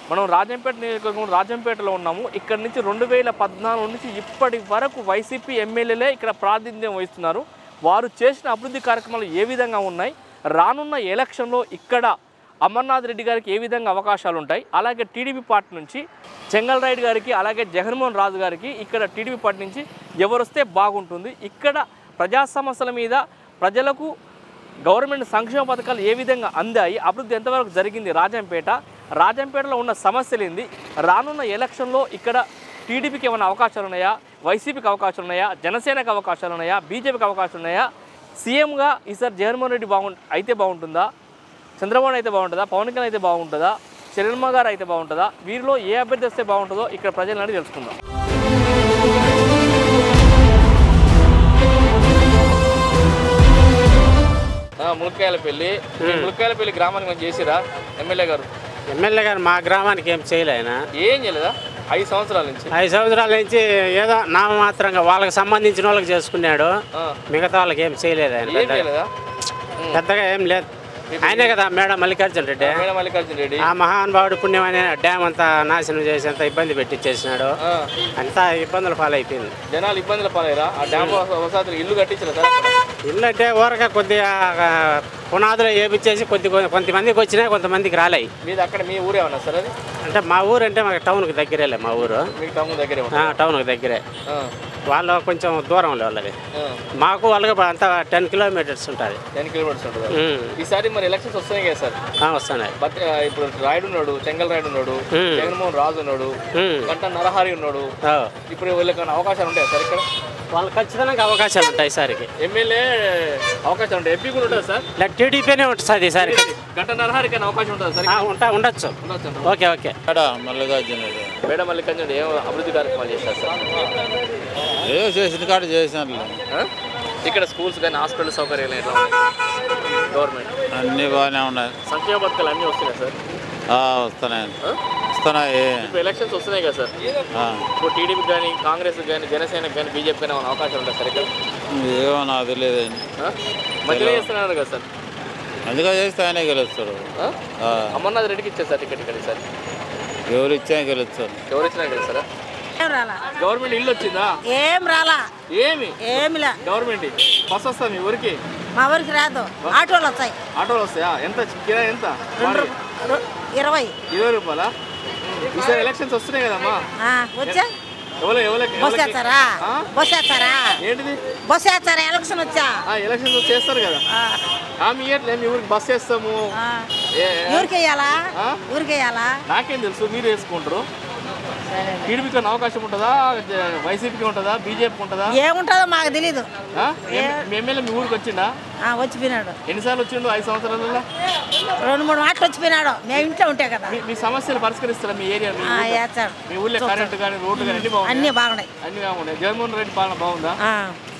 మనం రాజంపేట నియోజకవర్గం రాజంపేటలో ఉన్నాము. ఇక్కడ నుంచి 2014 నుంచి ఇప్పటి వరకు వైసీపీ ఎమ్మెల్యేలే ఇక్కడ ప్రాతినిధ్యం వహిస్తున్నారు. వారు చేసిన అభివృద్ధి కార్యక్రమాలు ఏ విధంగా ఉన్నాయి, రానున్న ఎలక్షన్లో ఇక్కడ అమర్నాథ్ రెడ్డి గారికి ఏ విధంగా అవకాశాలు ఉంటాయి, అలాగే టీడీపీ పార్టీ నుంచి చెంగల్రాయుడు గారికి అలాగే జగన్మోహన్ రాజు గారికి ఇక్కడ టీడీపీ పార్టీ నుంచి ఎవరు వస్తే బాగుంటుంది, ఇక్కడ ప్రజా సమస్యల మీద ప్రజలకు గవర్నమెంట్ సంక్షేమ పథకాలు ఏ విధంగా అందాయి, అభివృద్ధి ఎంతవరకు జరిగింది, రాజంపేటలో ఉన్న సమస్యలు ఏంది, రానున్న ఎలక్షన్లో ఇక్కడ టీడీపీకి ఏమైనా అవకాశాలు ఉన్నాయా, వైసీపీకి అవకాశాలు ఉన్నాయా, జనసేనకు అవకాశాలు ఉన్నాయా, బీజేపీకి అవకాశాలు ఉన్నాయా, సీఎంగా ఈసారి జగన్మోహన్ రెడ్డి అయితే బాగుంటుందా, చంద్రబాబు అయితే బాగుంటుందా, పవన్ కళ్యాణ్ అయితే బాగుంటుందా, చరణ్ గారు అయితే బాగుంటుందా, వీరిలో ఏ అభ్యర్థి వస్తే బాగుంటుందో ఇక్కడ ప్రజలని తెలుసుకుందాం. ములక్కాయలపల్లి గ్రామానికి మనం చేసిరా ఎమ్మెల్యే గారు మా గ్రామానికి ఏం చేయలే ఆయన. ఏం చేయలేదా? 5 సంవత్సరాల నుంచి ఏదో నామమాత్రంగా వాళ్ళకి సంబంధించిన వాళ్ళకి చేసుకున్నాడు, మిగతా వాళ్ళకి ఏం చేయలేదు ఆయన. పెద్దగా ఏం లేదు. ఆయనే కదా మేడ మల్లికార్జున రెడ్డి. ఆ మహానుభావుడు పుణ్యం అనే డ్యామ్ అంతా నాశనం చేసి అంత ఇబ్బంది పెట్టించేసినాడు. అంతా ఇబ్బందుల పాలైపోయింది. జనాలు ఇబ్బందుల పాలయ్యారా? ఆ డ్యామ్ ఇల్లు కట్టించారు. ఇల్లు అంటే ఊరక కొద్దిగా పునాదులు వేపించేసి కొంతమందికి వచ్చినాయి, కొంతమందికి రాలేయి. మీది అక్కడ మీ ఊరే ఉన్నా సార్? అది అంటే మా ఊరు అంటే మాకు టౌన్కి దగ్గరేలే. మా ఊరు టౌన్కి దగ్గరే. వాళ్ళు కొంచెం దూరంలో వాళ్ళది. మాకు వాళ్ళకి అంతా 10 కిలోమీటర్స్ ఉంటుంది. 10 కిలోమీటర్స్ ఉంటుంది. ఈసారి మరి ఎలక్షన్స్ వస్తున్నాయి కదా సార్? వస్తున్నాయి. ఇప్పుడు రాయుడు ఉన్నాడు, చెంగల్రాయుడు ఉన్నాడు, జగన్మోహన్ రాజు ఉన్నాడు, గంట నరహరి ఉన్నాడు. ఇప్పుడు వీళ్ళకి అవకాశాలు ఉంటాయి సార్? ఇక్కడ వాళ్ళు ఖచ్చితంగా అవకాశాలు ఉంటాయి ఈసారికి. ఎమ్మెల్యే అవకాశాలు ఉంటాయి. ఎంపీ కూడా ఉంటుంది సార్? టీడీపీనే ఉంటుంది సార్ ఈసారి. గంట నరహరికి అవకాశం ఉంటుంది సార్? ఉండొచ్చు. ఓకే. మేడ మల్లికార్జున ఏం అభివృద్ధి కార్యక్రమాలు చేస్తారు సార్? ఏదో చేసిన కాడ చేసినారు. ఇక్కడ స్కూల్స్ కానీ హాస్పిటల్ సౌకర్యాలు ఎట్లా ఉన్నాయి? గవర్నమెంట్ అన్నీ బాగానే ఉన్నాయి. సంక్షేమ పథకాలు అన్నీ వస్తున్నాయి సార్? వస్తున్నాయి. ఇప్పుడు ఎలక్షన్స్ వస్తున్నాయి కదా సార్? ఇప్పుడు టీడీపీ కానీ కాంగ్రెస్ కానీ జనసేనకు కానీ బీజేపీ కానీ ఏమైనా అవకాశం ఉంటుంది సార్ ఇక్కడ? ఏమో నాకు తెలియదండి. మధ్యలో చేస్తున్నారు కదా సార్? అందుకే చేస్తే ఆయనే గెలుస్తారు. అమర్నాథ్ రెడ్డికి ఇచ్చారు సార్ టికెట్ ఇక్కడ సార్? ఎవరు ఇచ్చా గెలుస్తారు. ఎవరు ఇచ్చినా గెలుస్తారా? గవర్నమెంట్ ఇల్లు వచ్చిందా? ఏం రాలా. ఏమి గవర్నమెంట్ బస్ వస్తా మీ ఊరికి? మా ఊరికి రాదు, ఆటోలు వస్తాయి. ఆటోలు వస్తాయా? ఎంత కిరాయి? ఎంత? 20 రూపాయలా? ఈసారి ఎలక్షన్స్ వస్తున్నాయి కదమ్మా. వచ్చా బస్ ఏంటిది బస్ వేస్తారా? ఎలక్షన్ వచ్చా? ఎలక్షన్స్ చేస్తారు కదా. మీ ఊరికి బస్ వేస్తాము. ఊరికి వేయాలా? నాకేం తెలుసు, మీరు వేసుకుంటారు. టీడీపీకి అవకాశం ఉంటుందా, వైసీపీకి ఉంటుందా, బీజేపీకి ఉంటుందా? ఏముంటుందో మాకు తెలీదు. మీ ఎమ్మెల్యే మీ ఊరికి వచ్చిండా? వచ్చిపోయినాడు. ఎన్నిసార్లు వచ్చిండు 5 సంవత్సరాలలో? 2-3 మాటలు వచ్చిపోయినాడు. మేము ఇంట్లో ఉంటే కదా. మీ సమస్యలు పరిష్కరిస్తారా మీ ఏరియా? మీ ఊళ్ళో కరెంటు కానీ రోడ్లు కానీ అన్ని బాగున్నాయి. జగన్మోహన్ రెడ్డి పాలన బాగుందా?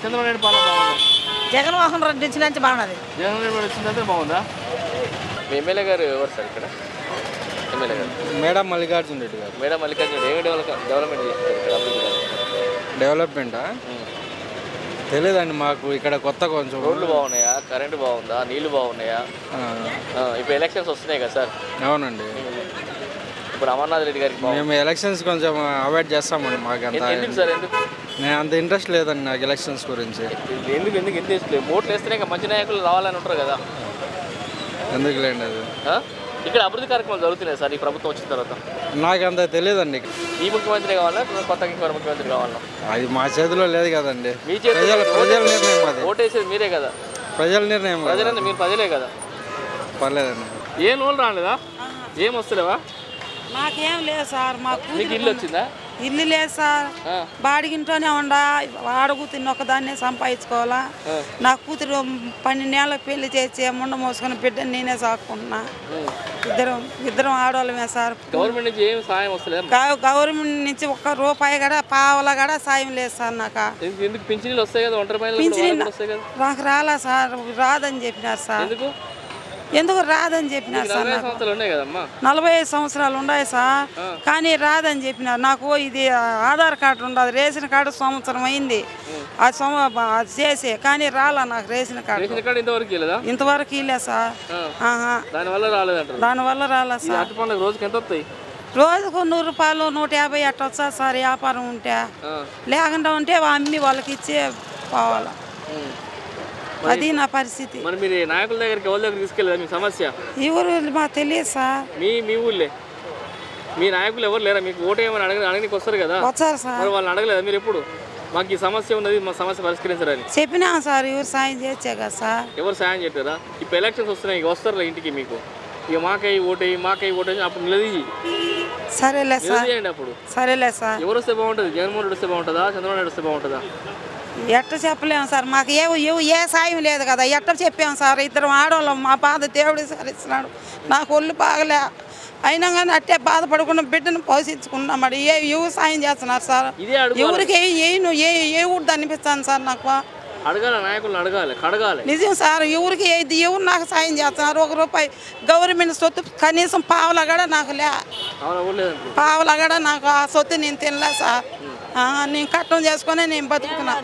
చంద్రబాబు నాయుడు పాలన బాగుందా? జగన్మోహన్ రెడ్డి వచ్చినంత బాగున్నది. జగన్మోహన్ రెడ్డి వచ్చిందంటే బాగుందా? మీ ఎమ్మెల్యే గారు ఎవరు సార్ ఇక్కడ? ఎమ్మెల్యే గారు మేడ మల్లికార్జున రెడ్డి గారు. మేడం మల్లికార్జున రెడ్డి ఏమి డెవలప్మెంట్ చేస్తారు ఇక్కడ? అభివృద్ధి డెవలప్మెంటా తెలియదండి మాకు. ఇక్కడ కొత్త కొంచెం రోడ్లు బాగున్నాయా, కరెంటు బాగుందా, నీళ్లు బాగున్నాయా? ఇప్పుడు ఎలక్షన్స్ వస్తున్నాయి కదా సార్? అవునండి. ఇప్పుడు అమర్నాథ్ రెడ్డి గారికి మేము ఎలక్షన్స్ కొంచెం అవాయిడ్ చేస్తామండి. మాకు అంత నేను అంత ఇంట్రెస్ట్ లేదండి నాకు ఎలక్షన్స్ గురించి. ఎందుకు ఇంట్రెస్ట్ లేదు? ఓట్లు వేస్తేనే మంచి నాయకులు రావాలని ఉంటారు కదా. ఎందుకులేండి అది. ఇక్కడ అభివృద్ధి కార్యక్రమాలు జరుగుతున్నాయి సార్ ఈ ప్రభుత్వం వచ్చిన తర్వాత? నాకు అంత తెలియదండి. ఈ ముఖ్యమంత్రి కావాలా, కొత్తగా ఇంకొక ముఖ్యమంత్రి కావాలా? అది మా చేతిలో లేదు కదండి. మీ చేతిలో ప్రజల నిర్ణయం. అది ఓటేసేది మీరే కదా. ప్రజల నిర్ణయం. మీరు ప్రజలే కదా. పర్లేదండి. ఏం లోన్ రాలేదా? ఏం వస్తలేవా? మాకేం లేదు సార్. మీకు ఇల్లు వచ్చిందా? ఇల్లు లేదు సార్. బాడిగింట్లోనే ఉండా అడుగు తిన్న ఒకదాన్నే సంపాదించుకోవాలా. నా కూతురు 12 ఏళ్ళకి పెళ్లి చేసి ముండ మోసుకుని బిడ్డని నేనే సాకుంటున్నా. ఇద్దరం ఆడవాళ్ళమే సార్. గవర్నమెంట్ నుంచి ఏం సాయం వస్తలేదు? గవర్నమెంట్ నుంచి ₹1 కూడా పావలా కూడా సాయం లేదు సార్. నాకు పింఛనీలు వస్తాయి కదా, ఒంటరి మహిళలు నాకు రాలా సార్. రాదని చెప్పినారు సార్. ఎందుకు రాదని చెప్పినారు సార్? 45 సంవత్సరాలు ఉన్నాయి సార్, కానీ రాదని చెప్పినారు. నాకు ఇది ఆధార్ కార్డు ఉండదు, రేషన్ కార్డు సంవత్సరం అయింది అది చేసి, కానీ రాలా నాకు రేషన్ కార్డు. ఇంతవరకు ఇలే సార్. దానివల్ల రాలా సార్. రోజుకు 100 రూపాయలు 150 అట్ట వస్తుంది సార్ వ్యాపారం ఉంటే. లేకుండా ఉంటే అమ్మి వాళ్ళకి ఇచ్చే పోవాలి. అది నా పరిస్థితి. మరి మీరు నాయకుల దగ్గరికి ఎవరి దగ్గరికి తీసుకెళ్ళదా మీ సమస్య? ఈ ఊరు మాకు తెలియదు సార్. మీ ఊళ్ళే మీ నాయకులు ఎవరు లేరా? మీకు ఓటు ఏమైనా అడగడానికి వస్తారు కదా, వచ్చారు సార్. మరి వాళ్ళని అడగలేదా మీరు ఎప్పుడు? మాకు ఈ సమస్య ఉన్నది, మా సమస్య పరిష్కరించరని చెప్పినాం సార్. ఎవరు సాయం చేయొచ్చే కదా సార్. ఎవరు సాయం చెప్పారా? ఇప్పుడు ఎలక్షన్స్ వస్తున్నాయి, ఇక వస్తారులే ఇంటికి మీకు. ఇక మాకై ఓటేయి అప్పుడు నిలదీసి సరేలే సార్. చేయండి అప్పుడు. సరేలే సార్. ఎవరు వస్తే బాగుంటుంది? జగన్మోహన్ రెడ్డి వస్తే బాగుంటుందా, చంద్రబాబు నాయుడు వస్తే బాగుంటుందా? ఎట్ట చెప్పలేము సార్. మాకు ఏ సాయం లేదు కదా. ఎట్ట చెప్పాము సార్. ఇద్దరు ఆడవాళ్ళం. మా బాధ దేవుడు సరిస్తున్నాడు. నాకు ఒళ్ళు బాగలే అయినా కానీ అట్టే బాధపడకుండా బిడ్డను పోషించుకున్నా. మరి ఎవరు సాయం చేస్తున్నారు సార్? ఎవరికి ఏ ఊరు అనిపిస్తాను సార్ నాకు. అడగాలి, నాయకులను అడగాలి. నిజం సార్. ఎవరికి ఎవరు నాకు సాయం చేస్తున్నారు? 1 రూపాయి గవర్నమెంట్ సొత్తు కనీసం పావులగడ నాకు లే. పావులగడ నాకు ఆ సొత్తు నేను తినలే సార్. నేను కట్టం చేసుకుని నేను బతుకుతున్నా.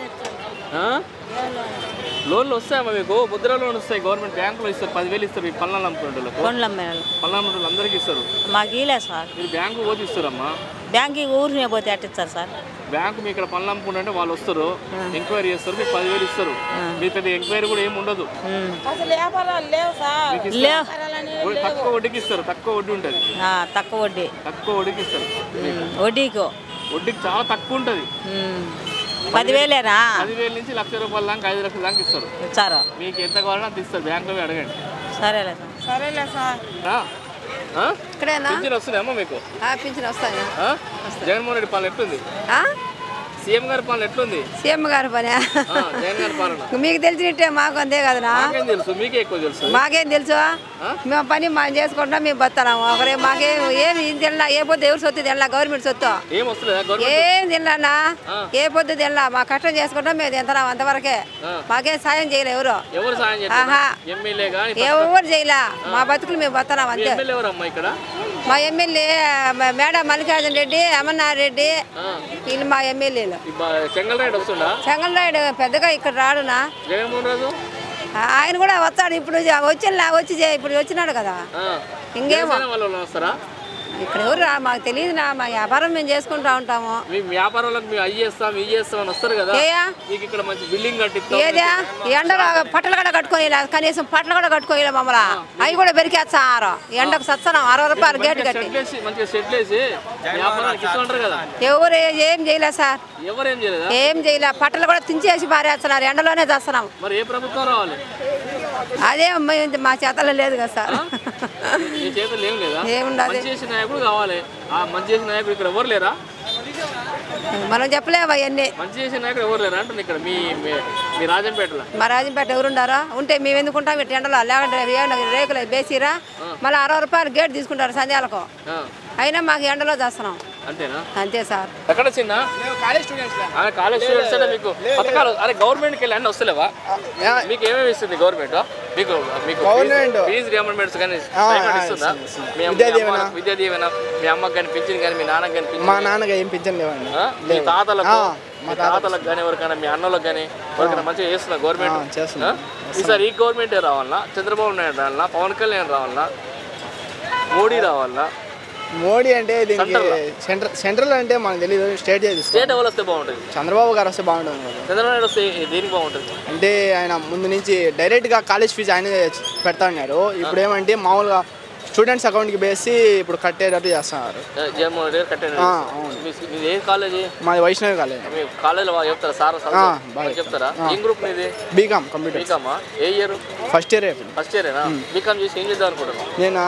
లోన్లు వస్తాయమ్మా మీకు? ముద్ర లోన్ వస్తాయి, గవర్నమెంట్ బ్యాంకులో ఇస్తారు. 10,000 ఇస్తారు. ఈ పళ్ళ అమ్ముకునేటోళ్ళకు అందరికి ఇస్తారు. మాకు ఇలే సార్. మీరు బ్యాంకు పోతే ఇస్తారమ్మా? బ్యాంకు ఊరినే పోతే అట్టిస్తారు సార్. బ్యాంకు మీ ఇక్కడ పనులు అమ్ముకుంటే వాళ్ళు వస్తారు, ఎంక్వైరీ చేస్తారు, మీకు 10,000 ఇస్తారు. మీకు పెద్ద ఎంక్వైరీ కూడా ఏమి ఉండదు. తక్కువ వడ్డీకి ఇస్తారు. తక్కువ వడ్డీ ఉంటుంది. తక్కువ వడ్డీకి ఇస్తారు. వడ్డీకి చాలా తక్కువ ఉంటుంది. 10,000 10,000 నుంచి ₹1,00,000 దాకా 5 లక్షల దాకా ఇస్తారు. మీకు ఎంత కావాలన్నా అంత ఇస్తారు. బ్యాంకులో అడగండి. సరేలే సార్. పింఛన్ వస్తుందమ్మా మీకు? పింఛన్ వస్తాయి. జగన్మోహన్ రెడ్డి పాలన ఎట్లుంది? సీఎం గారి పాలన ఎట్లుంది? సీఎం గారి పని జగన్ గారి పాలన మీకు తెలిసినట్టే మాకు అంతే కదా. మాకేం తెలుసు? మీకే ఎక్కువ తెలుసు. మాకేం తెలుసు? మేము పని మేము చేసుకుంటాం. మేము బతున్నాము. ఒకరే మాకేం ఏమి తినలా. ఏ పొద్దు ఎవరు సొత్తు తినలా. గవర్నమెంట్ సొత్తు ఏం తినలా. ఏ పొద్దు తినలా. మా కష్టం చేసుకుంటాం. మేము తింటున్నాం అంతవరకే. మాకేం సాయం చేయలే ఎవరు. ఎవరు చేయలే. మా బతుకులు మేము బతున్నాం అంతే. మా ఎమ్మెల్యే మేడం మల్లికార్జున రెడ్డి, అమర్నాథ్ రెడ్డి, వీళ్ళు మా ఎమ్మెల్యేలు. చెంగల్రాయుడు పెద్దగా ఇక్కడ రాడునా. ఆయన కూడా వస్తాడు. ఇప్పుడు ఇప్పుడు వచ్చినాడు కదా. ఇంకేమో ఇక్కడ ఎవరు మాకు తెలియదు. మా వ్యాపారం మేము చేసుకుంటా ఉంటాము. ఏదా ఎండలో పట్టలు కూడా కట్టుకోలే. కనీసం పట్టలు కూడా కట్టుకోలే మమ్మల్ని. అవి కూడా బెరికేస్తారు. ఎండకు సత్సనం 60 రూపాయలు గేటు కట్టి. ఎవరు ఏం చేయలే సార్. ఏం చేయలే. పట్టలు కూడా తించేసి పారేస్తున్నారు. ఎండలోనే చేస్తున్నాం. అదే మా చేతలో లేదు కదా సార్. ఏముండదు. మనం చెప్పలేము అవన్నీ. మా రాజంపేట ఎవరుండారా? ఉంటే మేము ఎందుకుంటాం ఇట్లా ఎండలో. లేకుంటే రేకులు వేసిరా మళ్ళీ 60 రూపాయలు గేట్ తీసుకుంటారు సంధ్యాలకు. అయినా మాకు ఎండలో చేస్తున్నాం. అంతే సార్. ఎక్కడ చిన్న కాలేజ్ స్టూడెంట్స్ అంటే మీకు పథకాలు గవర్నమెంట్కి వెళ్ళి అన్నీ వస్తలేవా? మీకు ఏమేమి ఇస్తుంది గవర్నమెంట్? మీకు ఫీజు రియంబర్స్మెంట్స్ కానీ ఇస్తుందా? విద్యా దీవెన మీ అమ్మకి కానీ పింఛన్ కానీ మీ నాన్నకి కానీ పింఛన్? మా నాన్నగా ఏం పింఛన్ లేవండి. మీ తాతలకు కానీ ఎవరికైనా మీ అన్నలకు కానీ ఎవరికైనా మంచిగా చేస్తుందా గవర్నమెంట్? ఈసారి ఈ గవర్నమెంట్ రావాలన్నా, చంద్రబాబు నాయుడు రావాలన్నా, పవన్ కళ్యాణ్ రావాలన్నా, మోడీ రావాలన్నా? మోడీ అంటే దీనికి సెంట్రల్ అంటే మనకు తెలియదు. స్టేట్ ఎవరు వస్తే బాగుంటుంది? చంద్రబాబు గారు వస్తే బాగుంటుంది. చంద్రబాబు నాయుడు వస్తే దేనికి బాగుంటుంది అంటే ఆయన ముందు నుంచి డైరెక్ట్గా కాలేజ్ ఫీజు ఆయన పెడతా ఉన్నారు. ఇప్పుడు ఏమంటే మామూలుగా స్టూడెంట్స్ అకౌంట్కి వేసి ఇప్పుడు కట్టేటట్టు చేస్తున్నారు. జగన్మోహన్ రెడ్డి కట్టేది. ఏ కాలేజీ? మాది వైష్ణవి కాలేజ్. మీ కాలేజీలో చెప్తారా సార్? చెప్తారా? ఏం గ్రూప్ మీది? BCom computer. బీకామా? ఏ ఇయర్? First year. ఫస్ట్ ఇయరేనా? బీకామ్ చేసి ఏం చేద్దాం అనుకుంటున్నాను? నేను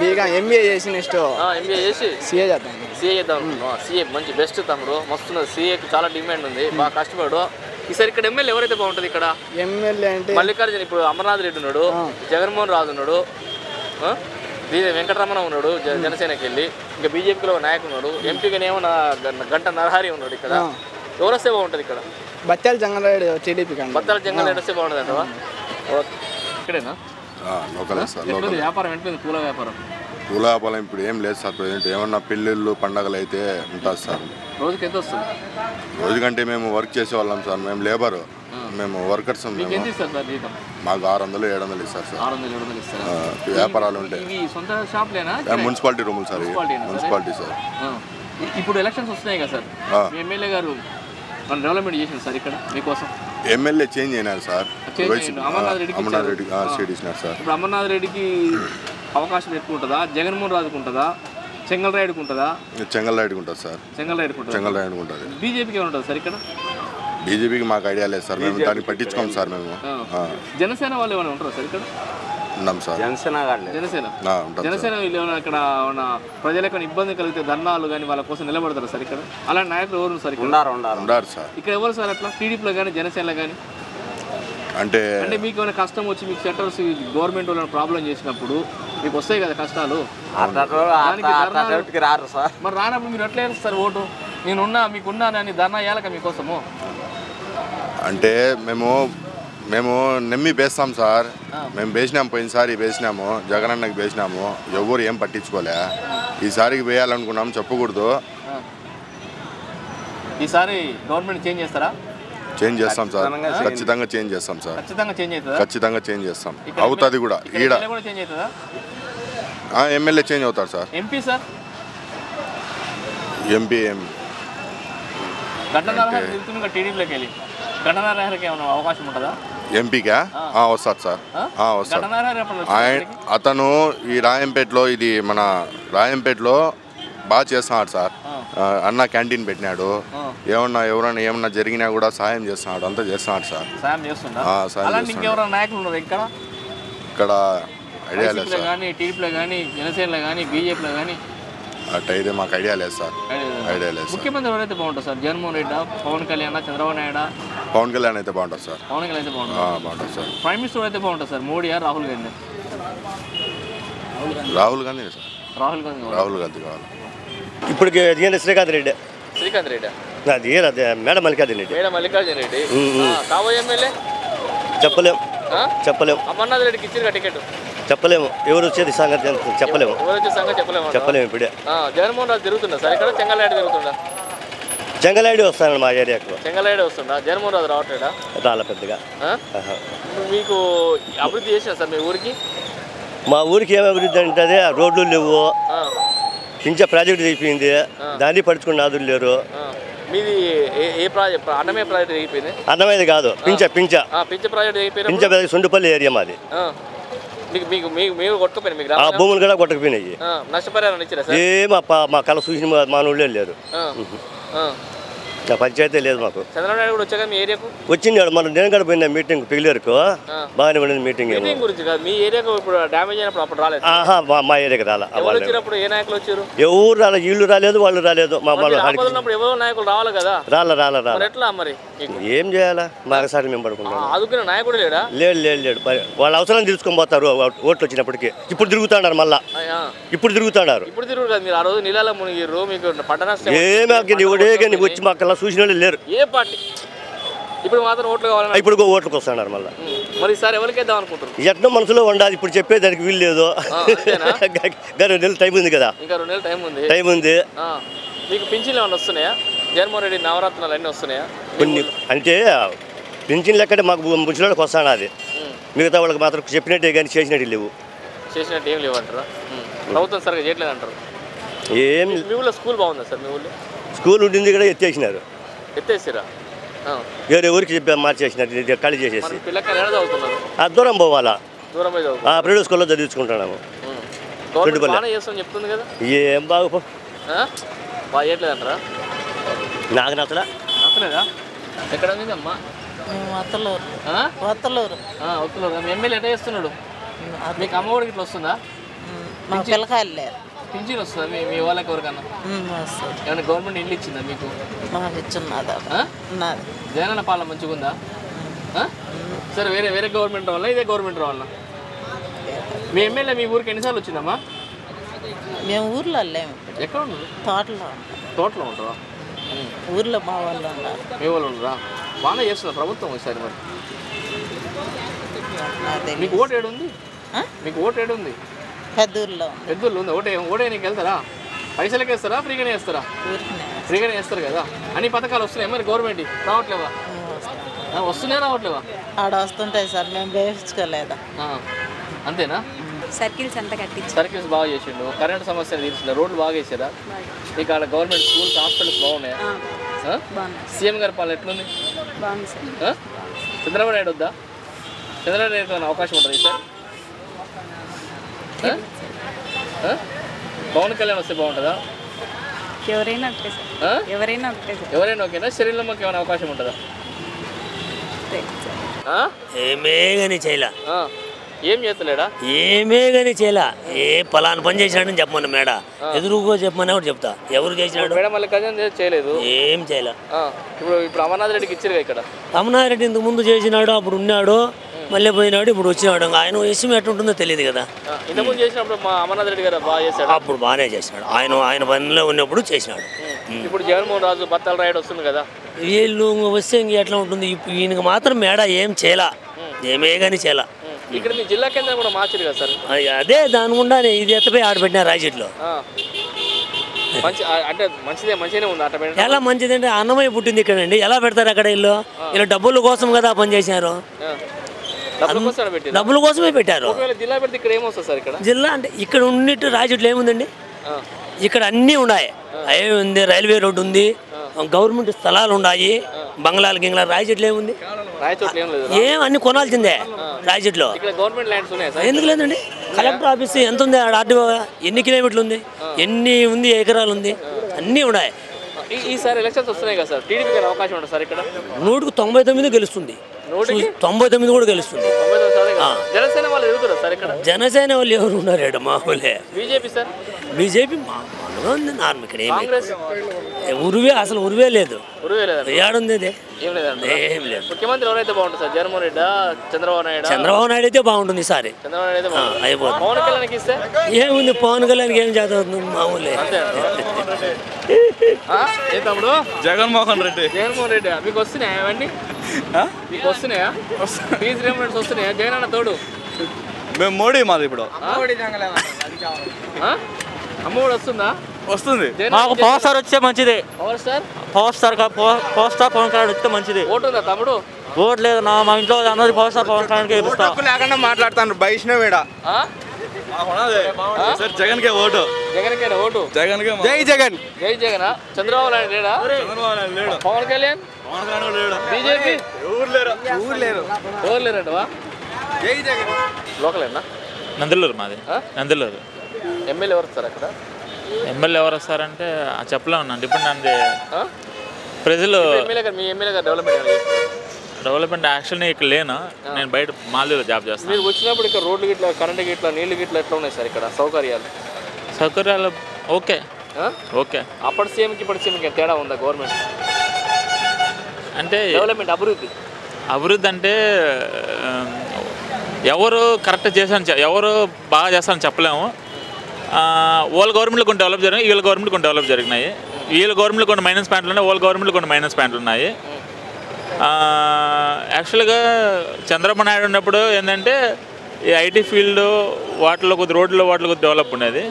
బీకామ్ ఎంబీఏ చేసి నెక్స్ట్ ఎంబీఏ చేసి సీఏ చేద్దాం. సీఏ చేద్దాం అనుకుంటున్నాం. సీఏ మంచి బెస్ట్ తమ్ముడు, మస్తున్నది. సీఏకి చాలా డిమాండ్ ఉంది. బాగా కష్టపడు. ఈసారి ఇక్కడ ఎమ్మెల్యే ఎవరైతే బాగుంటుంది? ఇక్కడ ఎమ్మెల్యే అంటే మల్లికార్జున, ఇప్పుడు అమర్నాథ్ రెడ్డి ఉన్నాడు, జగన్మోహన్ రాజు ఉన్నాడు, వెంకటరమణ ఉన్నాడు జనసేనకి వెళ్ళి, ఇంకా బీజేపీలో నాయకుడు ఉన్నాడు, ఎంపీగానేమో గంట నరహరి ఉన్నాడు. ఇక్కడ ఎవరు వస్తే బాగుంటుంది? ఇక్కడ బత్యాల జంగల్రాయుడు టీడీపీ. బత్యాల జంగల్రాయుడు వస్తే బాగుంటుంది అంటవా? ఇక్కడేనా వ్యాపారం? ఎట్లుంది పూల వ్యాపారం? పూల వ్యాపారం ఇప్పుడు ఏం లేదు సార్. ప్రజెంట్ ఏమన్నా పెళ్ళిళ్ళు పండగలు అయితే ఉంటుంది సార్. రోజుకి ఎంత వస్తుంది? రోజుకంటే మేము వర్క్ చేసేవాళ్ళం సార్. మేము లేబరు, మేము వర్కర్స్. ఎంత ఇస్తారు సార్ జీతం? మాకు 600 700 ఇస్తారు సార్. 600 700 ఇస్తారా? వ్యాపారాలు ఉంటాయి. ఇవి సొంత షాప్లేనా? మున్సిపాలిటీ రూములు సార్. Municipality sir. ఇప్పుడు ఎలక్షన్స్ వస్తున్నాయి కదా సార్, మీ ఎమ్మెల్యే గారు మన డెవలప్మెంట్ చేసింది సార్ ఇక్కడ మీకోసం? ఎమ్మెల్యే చేంజ్ అయినారు సార్. అమర్నాథ్ రెడ్డికి సీట్ ఇచ్చినారు సార్. ఇప్పుడు అమర్నాథ్ రెడ్డికి అవకాశం ఎక్కువ ఉంటుందా, జగన్మోహన్ రాజుకు ఉంటుందా, చెంగల్రాయుడుకు ఉంటుందా? చెంగల్రాయుడుకు ఉంటుంది సార్. చెంగల్రాయుడుకు ఉంటుంది. బీజేపీకి ఏమి ఉంటుంది సార్ ఇక్కడ? బీజేపీకి మాకు ఐడియా లేదు సార్, మేము దాన్ని పట్టించుకోం సార్. మేము జనసేన వాళ్ళు ఏమైనా ఉంటారా సార్ ఇక్కడ? ఉన్నాం సార్. జనసేన వీళ్ళు ఏమైనా ఇక్కడ ఉన్న ప్రజలకు ఇబ్బంది కలిగితే ధర్నాలు కానీ వాళ్ళ కోసం నిలబడతారు సార్ ఇక్కడ? అలాంటి నాయకులు ఎవరు సార్ ఇక్కడ? ఉన్నారు సార్. ఇక్కడ ఎవరు సార్ అట్లా టీడీపీలో కానీ జనసేనలో కానీ? అంటే మీకు ఏమైనా కష్టం వచ్చి మీకు షట్టర్స్ గవర్నమెంట్ వాళ్ళని ప్రాబ్లం చేసినప్పుడు మీకు వస్తాయి కదా కష్టాలు, రారు సార్. మరి రానప్పుడు మీరు ఎట్లా వేస్తారు ఓటు? నేనున్నా మీకున్నానని ధర్నా వేయాలక మీకోసము? అంటే మేము నమ్మి వేస్తాం సార్. మేము వేసినాము, పోయినసారి వేసినాము, జగనన్నకి వేసినాము, ఎవరు ఏం పట్టించుకోలే. ఈసారికి వేయాలనుకున్నాము, చెప్పకూడదు. ఈసారి గవర్నమెంట్ చేంజ్ చేస్తారా? చేంజ్ చేస్తాం సార్, ఖచ్చితంగా చేంజ్ చేస్తాం సార్. ఖచ్చితంగా చేంజ్ చేస్తాం. అవుతుంది కూడా. ఈడ ఎమ్మెల్యే చేంజ్ అవుతారు సార్. MP sir? ఎంపీ టీడీపీలోకి వెళ్ళి గంటనారాయణకి ఏమైనా అవకాశం ఉంటుందా? ఎంపీకా? వస్తారు సార్, వస్తారు. అతను ఈ రాయంపేటలో, ఇది మన రాయంపేటలో బాగా చేస్తున్నాడు సార్. అన్న క్యాంటీన్ పెట్టినాడు. ఎవరైనా జరిగినా కూడా సాయం చేస్తున్నాడు, అంతా చేస్తున్నాడు సార్. ఇక్కడ ఐడియా లేదు సార్. టీడీపీలో కానీ జనసేనలో కానీ బీజేపీలో కానీ అట్టయితే మాకు ఐడియా లేదు సార్. ఐడియా లేదు. ముఖ్యమంత్రి ఎవరైతే బాగుంటుంది సార్? జగన్మోహన్ రెడ్డి, పవన్ కళ్యాణ్, చంద్రబాబు నాయుడు? పవన్ కళ్యాణ్ అయితే బాగుంటుంది సార్. పవన్ కళ్యాణ్ అయితే బాగుంటుంది సార్. ప్రైమ్ మినిస్టర్ అయితే బాగుంటుంది సార్? మోడీయా రాహుల్ గాంధీ? రాహుల్ గాంధీ సార్. రాహుల్ గాంధీ కావాలి. ఇప్పుడు శ్రీకాంత్ రెడ్డి. శ్రీకాంత్ రెడ్డి అది మేడం మల్లికార్జున రెడ్డి. మేడం మల్లికార్జున రెడ్డి కాబోయే ఎమ్మెల్యే? చెప్పలేము. అమర్నాథ్ రెడ్డికి ఇచ్చారు టికెట్? చెప్పలేము. ఎవరు వచ్చేది సంగతి చెప్పలేము. చెప్పలేము ఇప్పుడే. జగన్మోహన్ రాజు తిరుగుతుందా సార్ ఇక్కడ? చెంగల్రాయుడు తిరుగుతుందా? చెంగల్రాయుడు వస్తాను మా ఏరియాకు. చెంగల్రాయుడు వస్తుందా? జగన్మోహన్ రాజు రావట్లేదా? రాలే పెద్దగా. మీకు అభివృద్ధి చేసినా సార్ మీ ఊరికి? మా ఊరికి ఏమి అభివృద్ధి అంటే రోడ్లు లేవు, పింఛ ప్రాజెక్టు అయిపోయింది, దాన్ని పడుచుకుని నాదులు లేరు. మీది ఏ ప్రాజెక్ట్? అన్నమే ప్రాజెక్ట్ అయిపోయింది? అన్నమేది కాదు, పింఛ ప్రాజెక్ట్ అయిపోయింది. పింఛ సొండుపల్లి ఏరియా మాది. మీరు కొట్టుకుపోయినా? మీకు ఆ భూములు కూడా కొట్టకపోయినాయి. నష్టపరిహారం ఇచ్చారా సార్? మా కళ చూసిన మానవులే లేరు. పంచాయతీ లేదు మాకు. చంద్రబాబు నాయుడు కూడా వచ్చాక మీ ఏరియాకు వచ్చింది. మనం నేను కూడా పోయినా మీటింగ్ పిల్లలకు బాగానే ఉండింది మీటింగ్. గురించి కాదు, మీ ఏరియాకు ఇప్పుడు డ్యామేజ్ అయినప్పుడు అప్పుడు రాలేదు? మా ఏరియాకి రాలా. వచ్చినప్పుడు ఏ నాయకులు వచ్చారు? ఎవరు రాలేదు, వీళ్ళు రాలేదు, వాళ్ళు రాలేదు. ఎవరో నాయకులు రావాలి కదా? రాలా. ఎట్లా మరి ఏం చేయాలా? మాకసారి మేము పడుకుంటాం. అదుకునే నాయకుడు లేడా? లేడు. వాళ్ళ అవసరం తెలుసుకొని పోతారు ఓట్లు వచ్చినప్పటికీ. ఇప్పుడు తిరుగుతున్నారు మళ్ళా. ఇప్పుడు తిరుగుతున్నారు. ఇప్పుడు తిరుగుడు కదా. మీరు ఆ రోజు నీళ్ళలో మునిగిర్రు, మీకు పట్టణ ఏమి వచ్చి మాకు చూసిన వాళ్ళు లేరు. ఏ పార్టీ? ఇప్పుడు మాత్రం ఓట్లు కావాలన్నా ఇప్పుడు ఓట్లకు వస్తున్నారు మళ్ళీ. మరి ఈసారి ఎవరికి వేద్దాం అనుకుంటారు? ఎట్లా మనసులో ఉండాలి, ఇప్పుడు చెప్పేదానికి వీలు లేదు. 2 నెలలు టైం ఉంది కదా. ఇంకా 2 నెలలు టైం ఉంది. మీకు పింఛన్లు ఏమైనా వస్తున్నాయా? జగన్మోహన్ రెడ్డి నవరత్నాలు అన్నీ వస్తున్నాయా? కొన్ని అంటే పింఛన్ లెక్కడే మాకు ముసలికి వస్తాను. అది మిగతా వాళ్ళకి మాత్రం చెప్పినట్టే కానీ చేసినట్టు లేవు. చేసినట్టు ఏం లేవు అంటారా? ప్రభుత్వం సరిగ్గా చేయట్లేదు అంటారు. ఏం మీ ఊళ్ళో స్కూల్ బాగుందా సార్? మీ ఊళ్ళో స్కూల్ ఉండింది కూడా ఎత్తేసినారు. ఎత్తేసిరా? వేరే ఊరికి మార్చేసినారు, ఖాళీ చేసేసి. పిల్లలు దూరం పోవాలా? ప్రైవేట్ స్కూల్లో చదివించుకుంటున్నాము. చెప్తుంది కదా. ఏం బాగు చేయట్లేదంటారా? నాకు నచ్చలేదా? ఎక్కడ ఉందమ్మా? వత్తలూరు. ఎమ్మెల్యే ఎట్లా చేస్తున్నాడు? మీకు అమ్మఒడికి ఇట్లా వస్తుందా? పిల్లకాయలు లేరు. పింఛన్ వస్తుందా మీ వాళ్ళకి ఎవరికన్నా? ఏమైనా గవర్నమెంట్ ఇల్లు ఇచ్చిందా మీకు? జగనన్న పాలన మంచిగా ఉందా? సరే, వేరే గవర్నమెంట్ రావాలా, ఇదే గవర్నమెంట్ రావాలా? మీ ఎమ్మెల్యే మీ ఊరికి ఎన్నిసార్లు వచ్చిందమ్మా? మేము ఊర్లో లేము. ఎక్కడ ఉన్నారు? తోటలో ఉంటారా? ఊర్లో మా వాళ్ళు ఉన్నారు. మీ వాళ్ళు ఉండరా? బాగానే చేస్తున్నారు ప్రభుత్వం ఒకసారి. మరి మీకు ఓటు ఏడు ఉంది? పెద్దూరులో ఉంది. ఓటే నీకు వెళ్తారా? పైసలకి వేస్తారా, ఫ్రీగానే వేస్తారా? ఫ్రీగానే వేస్తారు కదా. అన్ని పథకాలు వస్తున్నాయి మరి గవర్నమెంట్ రావట్లేవా? వస్తున్నాయా రావట్లేవా? ఆడ వస్తుంటాయి సార్, మేము వేయించుకోలేదా. అంతేనా? సర్కిల్స్ అంతా కట్టించి సర్కిల్స్ బాగా చేసిండు, కరెంట్ సమస్యలు తీర్చిండు, రోడ్లు బాగా వేసారా? ఇక్కడ గవర్నమెంట్ స్కూల్స్ హాస్పిటల్స్ బాగున్నాయా? సీఎం గారి పాలన ఎట్లుంది? బాగుంది సార్. చంద్రబాబు నాయుడు వద్దా? చంద్రబాబు నాయుడు అవకాశం ఉంటుంది సార్? పవన్ కళ్యాణ్ వస్తే బాగుంటుందా? ఎవరైనా ఒకటే సార్, ఎవరైనా ఒకటే సార్. ఎవరైనా ఓకేనా? శరీరంలోకి ఏమైనా అవకాశం ఉంటుందా? ఏమే కానీ చేయలే. ఏం చేస్తలేడా? ఏమే కానీ చేయలే. ఏ పలానా పని చేసినాడని చెప్పమన్నా మేడ, ఎదురుగో చెప్పమన్నా కూడా చెప్తా. ఎవరు చేసినాడు? మేడం మళ్ళీ చేయలేదు, ఏం చేయలే. ఇప్పుడు అమర్నాథ్ రెడ్డికి ఇచ్చారు ఇక్కడ. అమర్నాథ్ రెడ్డి ఇంతకు ముందు చేసినాడు, అప్పుడు ఉన్నాడు, మళ్ళీ పోయినాడు, ఇప్పుడు వచ్చినాడు. ఆయన విషయం ఎట్లుంటుందో తెలియదు కదా. ఇంతకుముందు చేసినప్పుడు మా అమర్నాథ్ రెడ్డి గారు బాగా చేశాడు. అప్పుడు బాగానే చేసినాడు, ఆయన పనిలో ఉన్నప్పుడు చేసినాడు. ఇప్పుడు జగన్మోహన్ రాజు బత్తాల రాయుడు వస్తుంది కదా, వీళ్ళు వస్తే ఇంక ఎట్లా ఉంటుంది? ఈయనకి మాత్రం మేడ ఏం చేయలా, ఏమే కానీ చేయలా. ఇక్కడ మీ జిల్లా కేంద్రం కూడా మార్చారు కదా సార్? అదే దాని గుండానే ఇది ఎత్తపోయి ఆడబెట్టినా రాజెట్లో. అంటే మంచిగానే ఉంది ఆట. ఎలా మంచిది అంటే అన్నమయ్య పుట్టింది ఇక్కడండి, ఎలా పెడతారు అక్కడ? ఇల్లు ఇలా డబ్బుల కోసం కదా పని చేశారు, డబ్బుల కోసమే పెట్టారు. జిల్లా పెడితే ఇక్కడ ఏమొస్తుంది సార్? ఇక్కడ జిల్లా అంటే ఇక్కడ ఉన్నట్టు రాజెట్లో ఏముందండి? ఇక్కడ అన్నీ ఉన్నాయి. అవి ఉంది, రైల్వే రోడ్డు ఉంది, గవర్నమెంట్ స్థలాలు ఉన్నాయి, బంగ్లాలు గింగ్లా. రాయచెట్లు ఏముంది? ఏం అన్ని కొనాల్సిందే రాయచెట్లో. ఎందుకు లేదండి? కలెక్టర్ ఆఫీస్ ఎంత ఉంది? ఆర్టీఓ ఎన్ని కిలోమీటర్లు ఉంది, ఎన్ని ఉంది ఎకరాలు ఉంది, అన్నీ ఉన్నాయి. ఈసారి ఎలక్షన్స్ వస్తున్నాయి కదా సార్, టీడీపీ గారి అవకాశం ఉంటుంది సార్ ఇక్కడ? 199 గెలుస్తుంది, 99 కూడా గెలుస్తుంది. జనసేన వాళ్ళు ఎదుగుతారు సార్ ఇక్కడ? జనసేన వాళ్ళు ఎవరు ఉన్నారు? మామూలే. BJP sir? బీజేపీ మామూలుగా ఉంది, నార్మల్. ఇక్కడ ఉరువే, అసలు ఉరువే లేదు. ఏడుంది? ఏం లేదు. ముఖ్యమంత్రి ఎవరైతే బాగుంటుంది సార్? జగన్మోహన్ రెడ్డి, చంద్రబాబు నాయుడు? చంద్రబాబు నాయుడు అయితే బాగుంటుంది ఈసారి. అయిపోతుంది. పవన్ కళ్యాణ్కి ఇస్తే ఏముంది? పవన్ కళ్యాణ్కి ఏం చేస్తుంది? మామూలే. ఏ తమ్ముడు? జగన్మోహన్ రెడ్డి. జగన్మోహన్ రెడ్డి మీకు వస్తున్నాయా అవన్నీ? మీకు వస్తున్నాయా? ఫీజు రియంబర్స్మెంట్ వస్తున్నాయా? జగన్ అన్న తోడు. మేము మోడీ మాది ఇప్పుడు. అమ్మఒడి వస్తుందా? వస్తుంది. మాకు పవర్ స్టార్ వచ్చే మంచిది. పవర్ స్టార్ పవన్ కళ్యాణ్ వస్తే మంచిది. ఓటు ఉందా తమ్ముడు? ఓటు లేదు నా, మా ఇంట్లో అందరూ పవర్ స్టార్ పవన్ కళ్యాణ్కి లేకుండా మాట్లాడతాను. వైష్ణవేడ జగన్ కే ఓటు. జగన్కే ఓటు. జగన్ జై జగన్. జై జగన్. చంద్రబాబు నాయుడు లేడా? పవన్ కళ్యాణ్? బీజేపీ? ఎవరు లేరంటవా? జై జగన్. లోకలేనా? నందలూరు మాది. నందలూరు. ఎమ్మెల్యే ఎవరు వస్తారు అక్కడ? ఎమ్మెల్యే ఎవరు వస్తారంటే చెప్పలేము, డిపెండ్ ఆన్ ది ప్రజలు. మీ ఎమ్మెల్యే గారు డెవలప్మెంట్ యాక్చువల్లీ ఇక్కడ లేను, నేను బయట మాల్దీలో జాబ్ చేస్తాను. మీరు వచ్చినప్పుడు ఇక్కడ రోడ్లు గిట్ల, కరెంట్ గిట్ల, నీళ్ళు గిట్ల ఎట్లా ఉన్నాయి సార్ ఇక్కడ సౌకర్యాలు? సౌకర్యాలు ఓకే. ఓకే. అప్పటి సీఎంకి ఇప్పటి సీఎంకి తేడా ఉందా? గవర్నమెంట్ అంటే డెవలప్మెంట్, అభివృద్ధి అంటే ఎవరు కరెక్ట్ చేశాను, ఎవరు బాగా చేస్తారని చెప్పలేము. వాళ్ళ గవర్నమెంట్లో కొన్ని డెవలప్ జరిగినాయి, వీళ్ళ గవర్నమెంట్ కొన్ని డెవలప్ జరిగినాయి. వీళ్ళ గవర్నమెంట్లో కొన్ని మైనస్ పాయింట్లు ఉన్నాయి, వాళ్ళ గవర్నమెంట్లో కొన్ని మైనస్ పాయింట్లు ఉన్నాయి. యాక్చువల్గా చంద్రబాబు నాయుడు ఉన్నప్పుడు ఏంటంటే ఈ ఐటీ ఫీల్డ్ వాటిలో కొద్ది రోడ్లు వాటిలో కొద్ది డెవలప్ ఉండేది.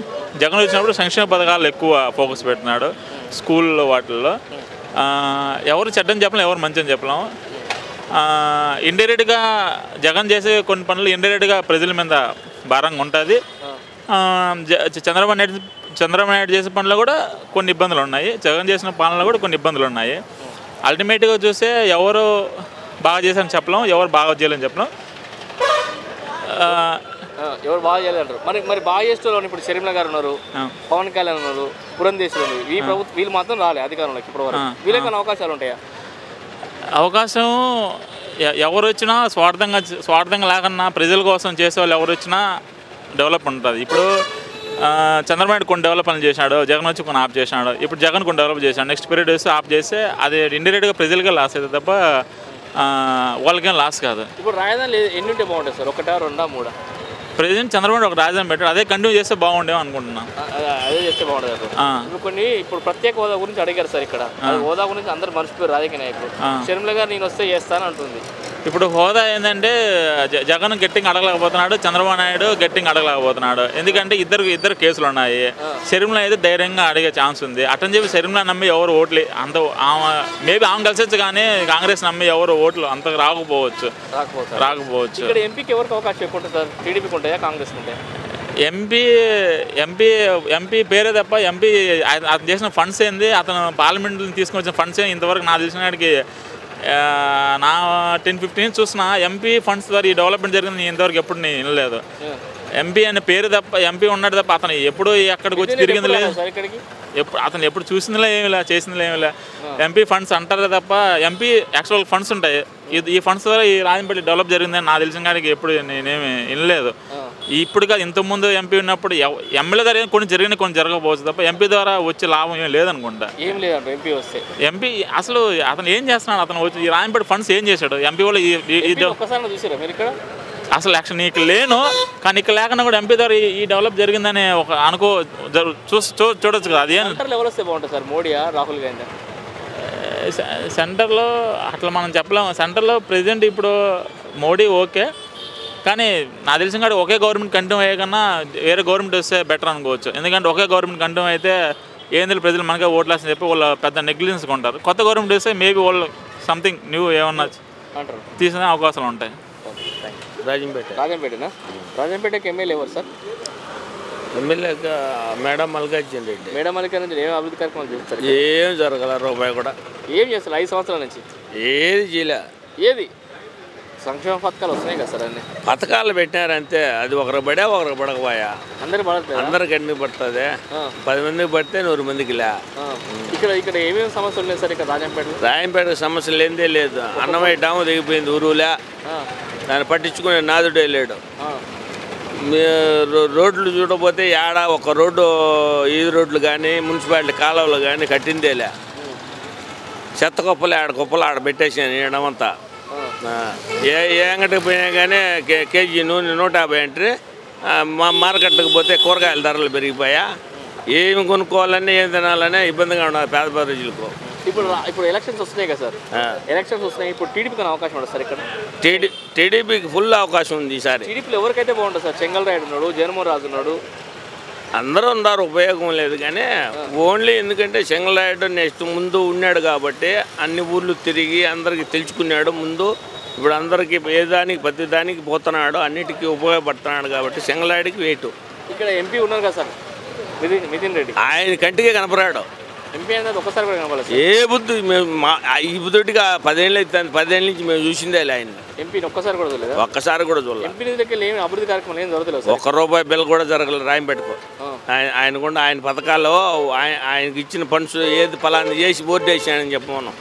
జగన్ వచ్చినప్పుడు సంక్షేమ పథకాలు ఎక్కువ ఫోకస్ పెట్టినాడు, స్కూల్లో వాటిల్లో. ఎవరు చెడ్డని చెప్పలేం, ఎవరు మంచి అని చెప్పలేము. ఇండైరెక్ట్గా జగన్ చేసే కొన్ని పనులు ఇండైరెక్ట్గా ప్రజల మీద భారంగా ఉంటుంది. చంద్రబాబు నాయుడు చేసే పనులు కూడా కొన్ని ఇబ్బందులు ఉన్నాయి, జగన్ చేసిన పాలనలో కూడా కొన్ని ఇబ్బందులు ఉన్నాయి. అల్టిమేట్గా చూస్తే ఎవరు బాగా చేశారని చెప్పలేం, ఎవరు బాగా చేయాలని చెప్పలేం. ఎవరు బాగా చేయాలంటారు? మరి బాగా చేస్తున్నారు. ఇప్పుడు షర్మిల గారు ఉన్నారు, పవన్ కళ్యాణ్ ఉన్నారు, పురంధేశ్వరి ఉంది. ఈ ప్రభుత్వం వీళ్ళు మాత్రం రాలే అధికారంలోకి ఇప్పటి వరకు. వీళ్ళకన్నా అవకాశాలు ఉంటాయా? అవకాశం ఎవరు వచ్చినా స్వార్థంగా లేకన్నా ప్రజల కోసం చేసేవాళ్ళు ఎవరు వచ్చినా డెవలప్ ఉంటుంది. ఇప్పుడు చంద్రబాబు నాయుడు కొన్ని డెవలప్ అని చేశాడు, జగన్ వచ్చి కొన్ని ఆఫ్ చేసినాడు. ఇప్పుడు జగన్ కొన్ని డెవలప్ చేశాడు, నెక్స్ట్ పీరియడ్ వేసి ఆఫ్ చేస్తే అది ఇండైరెక్ట్గా ప్రజలకే లాస్ అవుతుంది తప్ప వాళ్ళకేం లాస్ కాదు. ఇప్పుడు రాజధాని ఎన్ని ఉంటే బాగుంటుంది సార్? ఒకటా, రెండా, మూడా? ప్రెసిడెంట్ చంద్రబాబు ఒక రాజధాని పెట్టాడు, అదే కంటిన్యూ చేస్తే బాగుండేమో అనుకుంటున్నాను. అదే చేస్తే బాగుంటుంది. ఇప్పుడు ప్రత్యేక హోదా గురించి అడిగారు సార్ ఇక్కడ. హోదా గురించి అందరు మర్చిపోయారు రాజకీయ నాయకులు. షర్మిల గారు నేను వస్తే చేస్తాను అంటుంది. ఇప్పుడు హోదా ఏంటంటే జగన్ గట్టిగా అడగలేకపోతున్నాడు, చంద్రబాబు నాయుడు గట్టిగా అడగలేకపోతున్నాడు. ఎందుకంటే ఇద్దరు కేసులు ఉన్నాయి. షర్మిల అయితే ధైర్యంగా అడిగే ఛాన్స్ ఉంది. అటని చెప్పి షర్మిల నమ్మి ఎవరు ఓట్లు అంత మేబీ ఆమె కలిసొచ్చు, కానీ కాంగ్రెస్ నమ్మి ఎవరు ఓట్లు అంత రాకపోవచ్చు. ఇక్కడ ఎంపీకి ఎవరికి అవకాశం ఎక్కువ ఉంటుంది సార్? టీడీపీకి ఉంటాయా, కాంగ్రెస్ ఉంటాయా? ఎంపీ పేరే తప్ప ఎంపీ అతను చేసిన ఫండ్స్ ఏంది, అతను పార్లమెంట్ తీసుకొచ్చిన ఫండ్స్ ఇంతవరకు నాకు తెలిసిన వాడికి నా 10-15 చూసిన ఎంపీ ఫండ్స్ ద్వారా ఈ డెవలప్మెంట్ జరిగింది ఇంతవరకు ఎప్పుడు నేను వినలేదు. ఎంపీ అనే పేరు తప్ప, ఎంపీ ఉన్నాడు తప్ప అతను ఎప్పుడు ఎక్కడికి వచ్చి తిరిగింది లేదు, అతను ఎప్పుడు చూసిందిలే ఏమిలే, చేసిందిలే ఏమిలే. ఎంపీ ఫండ్స్ అంటారు తప్ప ఎంపీ యాక్చువల్ ఫండ్స్ ఉంటాయి. ఈ ఫండ్స్ ద్వారా ఈ రాజంపేట డెవలప్ జరిగిందని నాకు తెలిసిన కాడికి ఎప్పుడు నేనేమి వినలేదు. ఇప్పుడు కాదు, ఇంతకుముందు ఎంపీ ఉన్నప్పుడు ఎమ్మెల్యే ద్వారా కొన్ని జరిగిన కొన్ని జరగకపోవచ్చు తప్ప ఎంపీ ద్వారా వచ్చే లాభం ఏం లేదనుకుంటా. ఏం లేదంట ఎంపీ వస్తే. ఎంపీ అసలు అతను ఏం చేస్తున్నాడు, అతను వచ్చి ఈ రాజంపేట ఫండ్స్ ఏం చేశాడు ఎంపీ వాళ్ళు? చూసారా మీరు ఇక్కడ? అసలు యాక్షన్ నీకు లేను, కానీ ఇక్కడ లేకుండా కూడా ఎంపీ ద్వారా ఈ డెవలప్ జరిగిందని ఒక చూడొచ్చు కదా. అది ఎవరు వస్తే బాగుంటుంది సార్, మోడీయా రాహుల్ గాంధీ? సెంటర్లో అట్లా మనం చెప్పలేము. సెంటర్లో ప్రెసిడెంట్ ఇప్పుడు మోడీ ఓకే, కానీ నాకు తెలిసిన కాదు ఒకే గవర్నమెంట్ కంటిన్యూ అయ్యే కన్నా వేరే గవర్నమెంట్ వస్తే బెటర్ అనుకోవచ్చు. ఎందుకంటే ఒకే గవర్నమెంట్ కంటిన్యూ అయితే ఏంది ప్రజలు మనకే ఓట్లేసని చెప్పి వాళ్ళు పెద్ద నెగ్లిజెన్స్గా ఉంటారు. కొత్త గవర్నమెంట్ వస్తే మేబీ వాళ్ళు సంథింగ్ న్యూ ఏమన్నా తీసుకునే అవకాశాలు ఉంటాయి. రాజంపేటనా? రాజంపేటకి ఎమ్మెల్యే ఎవరు సార్? ఎమ్మెల్యేగా మేడం మల్లికార్జున రెడ్డి. మేడం మల్లికార్జున రెడ్డి ఏం అభివృద్ధి కార్యక్రమాలు చేస్తారు? ఏం జరగల, రూపాయి కూడా ఏం చేస్తారు 5 సంవత్సరాల నుంచి? ఏది చేయలే. ఏది సంక్షేమ పథకాలు వస్తున్నాయి కదా సార్? అన్ని పథకాలు పెట్టినారంతే, అది ఒకరికి పడే ఒకరికి పడకపోయా. అందరికి పడతాయి, అందరికి అన్ని పడుతుంది. 10 మందికి పడితే 100 మందికి లే. ఇక్కడ ఏమేమి సమస్యలు ఉన్నాయి సార్ ఇక్కడ రాజంపేట? రాజంపేట సమస్యలు ఏందే లేదు. అన్నమయ్య డాము దిగిపోయింది ఊరులే, దాన్ని పట్టించుకునే నాదుడే లేడు. రోడ్లు చూడకపోతే ఏడా ఒక రోడ్డు, ఈది రోడ్లు కానీ మున్సిపాలిటీ కాలువలు కానీ కట్టిందేలే. చెత్త కుప్పలు ఆడ పెట్టేసాను ఏడమంతా. ఏ అంగడికి పోయినా కానీ కేజీ నూనె 150 అంటే మార్కెట్కి పోతే కూరగాయల ధరలు పెరిగిపోయా. ఏమి కొనుక్కోవాలన్నా ఏం తినాలనే ఇబ్బందిగా ఉండదు పేద ప్రజలకు. ఇప్పుడు ఎలక్షన్స్ వస్తున్నాయి కదా సార్? ఎలక్షన్స్ వస్తున్నాయి, ఇప్పుడు టీడీపీకి అవకాశం ఉండదు సార్ ఇక్కడ? టీడీపీకి ఫుల్ అవకాశం ఉంది ఈసారి. టీడీపీలో ఎవరికైతే బాగుంటుంది సార్? చెంగల్రాయుడు ఉన్నాడు, జగన్మోహన్ రాజు ఉన్నాడు, అందరూ ఉన్నారు, ఉపయోగం లేదు. కానీ ఓన్లీ ఎందుకంటే చెంగల్రాయుడు నెక్స్ట్ ముందు ఉన్నాడు కాబట్టి అన్ని ఊర్లు తిరిగి అందరికి తెలుసుకున్నాడు ముందు. ఇప్పుడు అందరికి ప్రతి దానికి పోతున్నాడు, అన్నిటికీ ఉపయోగపడుతున్నాడు కాబట్టి చెంగల్రాయుడికి వెయిట్. ఇక్కడ ఎంపీ ఉన్నారు కదా సార్ నితిన్ రెడ్డి, ఆయన కంటికే కనపరాడు. ఎంపీ అనేది ఒకసారి కూడా కనపడలేదు. ఏ బుద్ధి మేము ఈ బుద్ధిగా 10 ఏళ్ళు అవుతుంది, 10 ఏళ్ళ నుంచి మేము చూసిందే ఆయన. ఎంపీని ఒక్కసారి కూడా చూడలేదు. ఒక్కసారి కూడా చూడలేదు. ఎంపీ దగ్గర ఏమి అభివృద్ధి కార్యక్రమం ఏం జరగలేదు. ₹1 బిల్ కూడా జరగలేదు రాయంపేటకు. ఆయన కూడా ఆయన పథకాల్లో ఆయనకి ఇచ్చిన ఫండ్స్ ఏది ఫలాన్ని చేసి బోర్డు వేసానని చెప్పమను.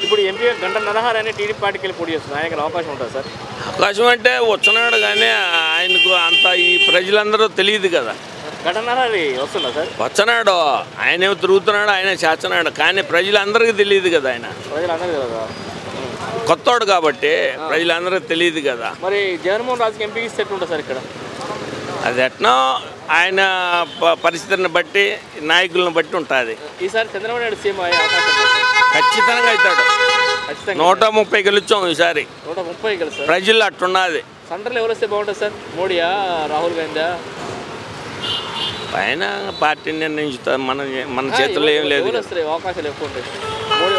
ఇప్పుడు ఎంపీ గంట నరహరి అనే టీడీపీ పార్టీకి వెళ్ళి పోటీ చేస్తున్నారు, ఆయనకి అవకాశం ఉంటుంది సార్? అవకాశం అంటే వచ్చినాడు, కానీ ఆయనకు అంత ఈ ప్రజలందరూ తెలియదు కదా. వస్తున్నా సార్? వచ్చనాడు, ఆయన తిరుగుతున్నాడు, ఆయన చేస్తున్నాడు, కానీ ప్రజలందరికీ తెలియదు కదా. ఆయన కొత్తోడు కాబట్టి ప్రజలందరికీ తెలియదు కదా. మరి జగన్మోహన్ రాజుకి ఎంపీ ఇస్తే ఎట్లుంటుంది సార్ ఇక్కడ? అది ఎట్నో ఆయన పరిస్థితిని బట్టి నాయకులను బట్టి ఉంటుంది. ఈసారి చంద్రబాబు నాయుడు సీఎం అయ్యే అవకాశం ఖచ్చితంగా అవుతాడు. 130 గెలుచాం ఈసారి. 130 గెలుస్తారు. ప్రజలు అట్టున్నది. సెంటర్లో ఎవరు వస్తే బాగుంటుంది సార్? మోడీయా, రాహుల్ గాంధీ? పైన పార్టీ నిర్ణయించుతారు, మన చేతుల్లో ఏం లేదు. అవకాశాలు ఎక్కువ ఉంటాయి.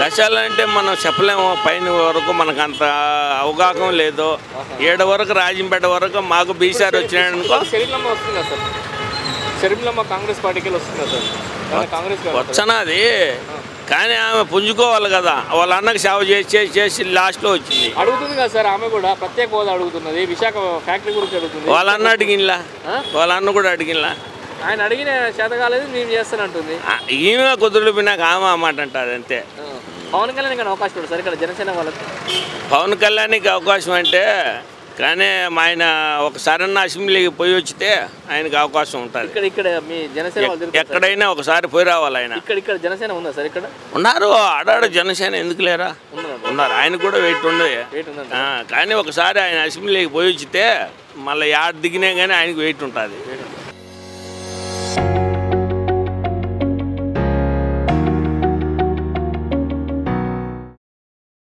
కష్టాలంటే మనం చెప్పలేము. పైన వరకు మనకు అంత అవగాహన లేదు. 7 వరకు రాజంపేట వరకు మాకు బీసారి వచ్చినాడు అనుకో. షరీఫ్లమ్మ వస్తుంది కదా సార్? షరీఫ్లమ్మ కాంగ్రెస్ పార్టీకి వస్తుంది కదా సార్? కాంగ్రెస్ వచ్చనది, కానీ ఆమె పుంజుకోవాలి కదా. వాళ్ళ అన్నకు సేవ చేసి లాస్ట్లో వచ్చింది. అడుగుతుంది కదా సార్, ఆమె కూడా ప్రత్యేక హోదా అడుగుతున్నది, విశాఖ ఫ్యాక్టరీ గురించి అడుగుతుంది. వాళ్ళ అన్న అడిగినలా, వాళ్ళ అన్న కూడా అడిగినలా. ఆయన అడిగిన చేత కాలేదు, మేము చేస్తానంటుంది. ఈమె కుదురుపోయి నాకు ఆమె మాట అంటారు అంతే. పవన్ కళ్యాణ్ కానీ అవకాశం ఉంటుంది సార్ ఇక్కడ జనసేన వాళ్ళకి? పవన్ కళ్యాణ్కి అవకాశం అంటే, కానీ ఆయన ఒకసారి అసెంబ్లీకి పోయి వచ్చితే ఆయనకి అవకాశం ఉంటుంది. ఇక్కడ మీ జనసేన ఎక్కడైనా ఒకసారి పోయి రావాలి ఆయన. ఇక్కడ జనసేన ఉందా సార్? ఇక్కడ ఉన్నారు, ఆడాడు జనసేన, ఎందుకు లేరా ఉన్నారు. ఆయన కూడా వెయిట్ ఉండదు. కానీ ఒకసారి ఆయన అసెంబ్లీకి పోయి వచ్చితే మళ్ళీ దిగినా కానీ ఆయనకు వెయిట్ ఉంటుంది.